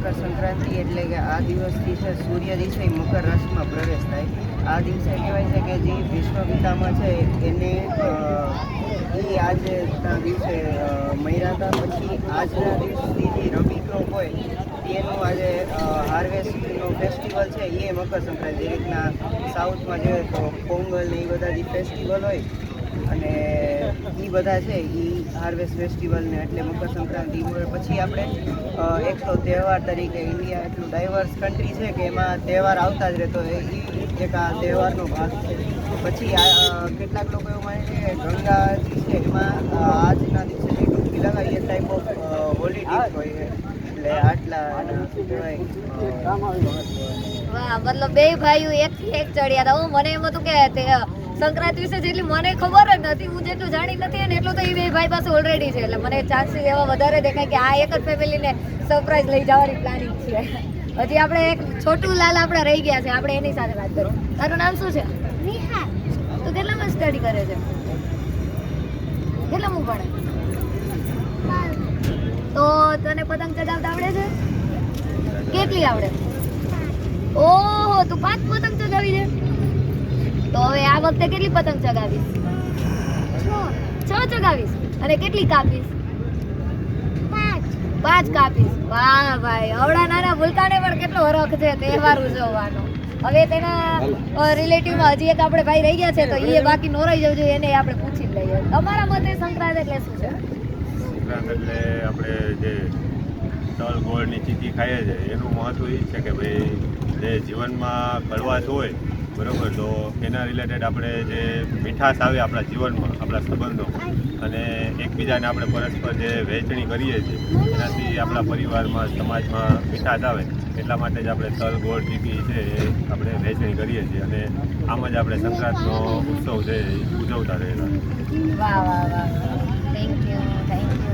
મકર સંક્રાંતિ એટલે કે આ દિવસથી છે સૂર્યજી છે એ મકર રાશિમાં પ્રવેશ થાય. આ દિવસે કહેવાય છે કે જે વિશ્વ પિતામાં છે એને એ આજના દિવસે મર્યા હતા. પછી આજના દિવસથી જે રવિ ક્રોપ હોય એનું આજે હાર્વેસ્ટનો ફેસ્ટિવલ છે એ મકર સંક્રાંતિ. જે રીતના સાઉથમાં જોઈએ તો પોંગલ ને એ બધા જે ફેસ્ટિવલ હોય અને એ બધા છે એ હાર્વેસ્ટ ફેસ્ટિવલ ને એટલે મકર સંક્રાંતિ. પછી આપણે એક તો તહેવાર તરીકે ઇન્ડિયા એટલું ડાયવર્સ કન્ટ્રી છે કે એમાં તહેવાર આવતા જ રહેતો એ એક આ તહેવારનો ભાગ છે. પછી કેટલાક લોકો એવું માને છે કે ગંગાજી છે એમાં આજના દિવસે જે ડૂબકી લગાવીએ ટાઈપ ઓફ હોલિડે હોય છે. એટલે આટલા શું કહેવાય વાહ, મતલબ બે ભાઈઓ એક થી એક ચડ્યા હતા. હું મને એમ હતું કે સંક્રાંતિ વિશે જેટલી મને ખબર જ નથી, હું જેટલું જાણી નથી ને એટલું તો એ બે ભાઈ પાસે ઓલરેડી છે. એટલે મને ચાન્સીસ એવા વધારે દેખાય કે આ એક જ ફેમિલીને સરપ્રાઈઝ લઈ જવાની પ્લાનિંગ છે. હજી આપણે એક છોટું લાલ આપણા રહી ગયા છે, આપણે એની સાથે વાત કરીએ. તારું નામ શું છે? નિહાલ. તું કેટલામાં સ્ટડી કરે છે? કેટલામું ભણે? તો તને પતંગ ચગાવતા આવડે છે? કેટલી આવડે? ઓહો, તું 5 પતંગ ચગાવી છે. તો હવે આ વખતે કેટલી પતંગ ચગાવીશ? 6 ચગાવીશ. અને કેટલી કાપીશ? 5 કાપીશ. વાહ ભાઈ, આવડા નાના ભૂલકાને પણ કેટલો હરખ છે તહેવાર ઉજવવાનો. હવે તેના રિલેટિવમાં હજી એક આપણે ભાઈ રહી ગયા છે, તો એ બાકી નો રહી જવું જોઈએ, એને આપણે પૂછી જ લઈએ. તમારા મતે સંક્રાંત એટલે શું છે? સંક્રાંત એટલે આપણે જે તલ ગોળની ચીકી ખાઈએ છીએ એનું મહત્વ એ છે કે ભાઈ જે જીવનમાં કડવાશ હોય બરાબર, તો એના રિલેટેડ આપણે જે મીઠાશ આવે આપણા જીવનમાં, આપણા સંબંધોમાં, અને એકબીજાને આપણે પરસ્પર જે વહેંચણી કરીએ છીએ એનાથી આપણા પરિવારમાં સમાજમાં મીઠાશ આવે. એટલા માટે જ આપણે તલ ગોળ ચીકી છે એ આપણે વહેંચણી કરીએ છીએ અને આમ જ આપણે સંક્રાંતનો ઉત્સવ છે એ ઉજવતા રહેલા. વાહ વાહ વાહ, થેન્ક યુ થેન્ક યુ.